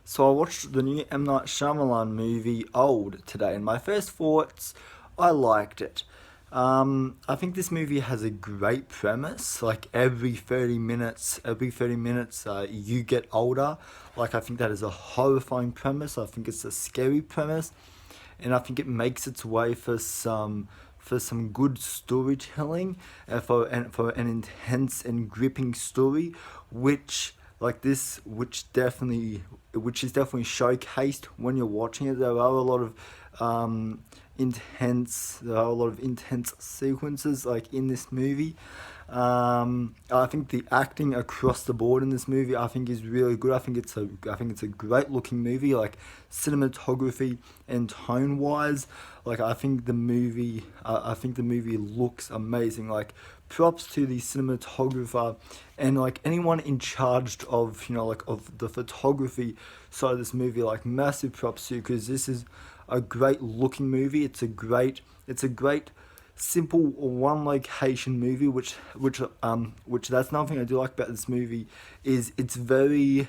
So I watched the new M. Night Shyamalan movie Old today, and my first thoughts, I liked it. I think this movie has a great premise. Like every 30 minutes, you get older. Like I think that is a horrifying premise. I think it's a scary premise, and I think it makes its way for some good storytelling, and for an intense and gripping story, which like this, which is definitely showcased when you're watching it. Um, there are a lot of intense sequences like in this movie. I think the acting across the board in this movie, I think, is really good. I think it's a great looking movie, like cinematography and tone wise. Like I think the movie looks amazing. Like props to the cinematographer and like anyone in charge of like of the photography side of this movie. Like massive props to, because this is a great looking movie. It's a great simple one location movie, which that's another thing I do like about this movie, is it's very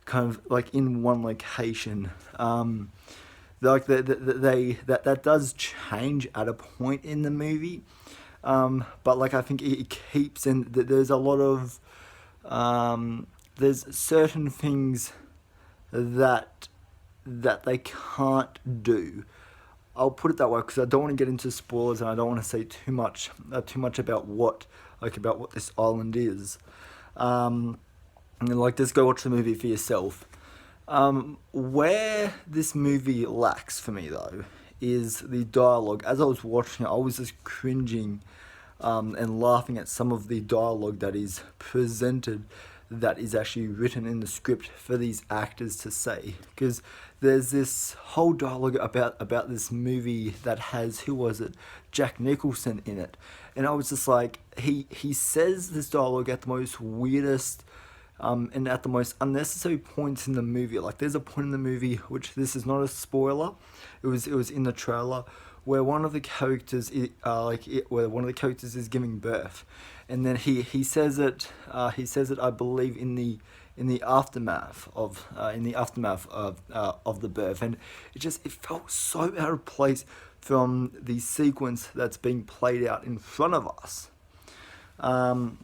kind of like in one location. Like that does change at a point in the movie, but like I think it keeps, and there's a lot of there's certain things that they can't do. I'll put it that way, because I don't want to get into spoilers, and I don't want to say too much about what this island is. Um, and like just go watch the movie for yourself. Where this movie lacks for me though is the dialogue. As I was watching it, I was just cringing, and laughing at some of the dialogue that is presented, that is actually written in the script for these actors to say. Because there's this whole dialogue about this movie that has, who was it, Jack Nicholson in it, and I was just like, he says this dialogue at the most weirdest, and at the most unnecessary points in the movie. Like there's a point in the movie, which this is not a spoiler, it was in the trailer, where one of the characters where one of the characters is giving birth, and then he says it, I believe, in the aftermath of the birth, and it felt so out of place from the sequence that's being played out in front of us. Um,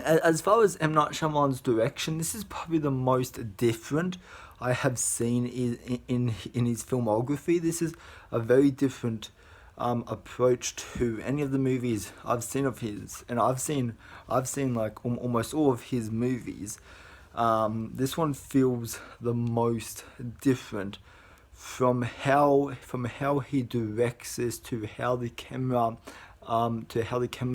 as far as M. Night Shyamalan's direction, this is probably the most different I have seen in his filmography. This is a very different approach to any of the movies I've seen of his, and I've seen like almost all of his movies. This one feels the most different from how he directs this, to how the camera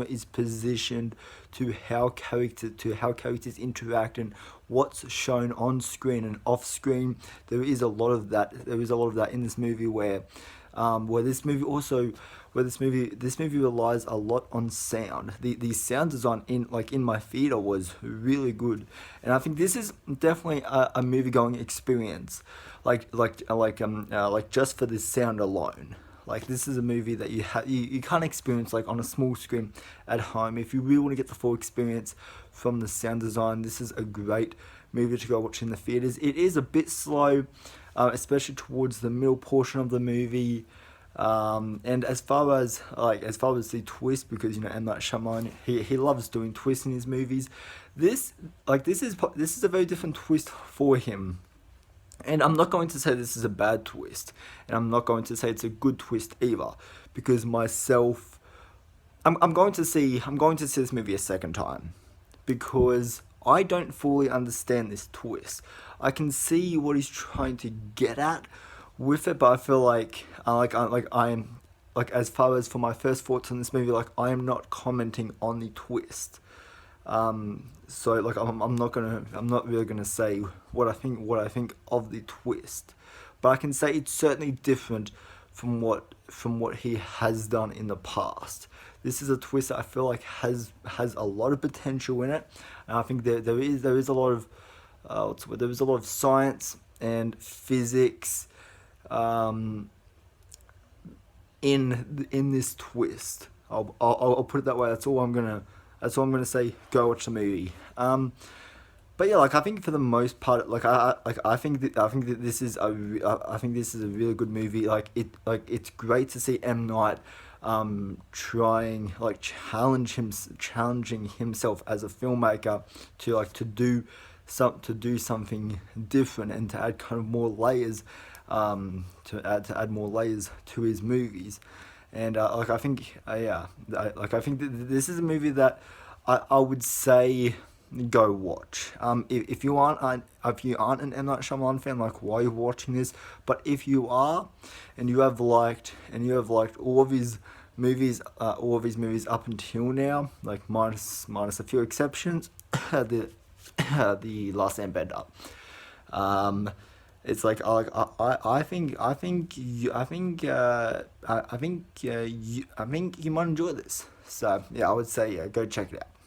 is positioned, to how characters interact, and what's shown on screen and off screen. There is a lot of that. There is a lot of that in this movie, where this movie relies a lot on sound. The sound design in my theater was really good, and I think this is definitely a movie going experience, like just for the sound alone. Like this is a movie that you can't experience like on a small screen at home. If you really want to get the full experience from the sound design, this is a great movie to go watch in the theaters. It is a bit slow, especially towards the middle portion of the movie. And as far as the twist, because M. Night Shyamalan, he loves doing twists in his movies. This is a very different twist for him. And I'm not going to say this is a bad twist, and I'm not going to say it's a good twist either, because I'm going to see this movie a second time, because I don't fully understand this twist. I can see what he's trying to get at with it, but I feel like as far as for my first thoughts on this movie, like I am not commenting on the twist. So like I'm not really gonna say what I think of the twist, but I can say it's certainly different from what he has done in the past. This is a twist that I feel like has a lot of potential in it, and I think there is a lot of there is a lot of science and physics, um, in this twist. I'll put it that way. That's all I'm gonna say. Go watch the movie. But yeah, like I think for the most part, like I think that this is I think this is a really good movie. Like it's great to see M Night, trying like challenging himself as a filmmaker to to do something different and to add kind of more layers, to add more layers to his movies. And like I think yeah, like I think that this is a movie that I would say go watch. If you aren't an M Night Shyamalan fan, like why are you watching this? But if you are, and you have liked all of his movies up until now, like minus a few exceptions, the the Last Airbender. Um, it's like I think you might enjoy this. So yeah, I would say yeah, go check it out.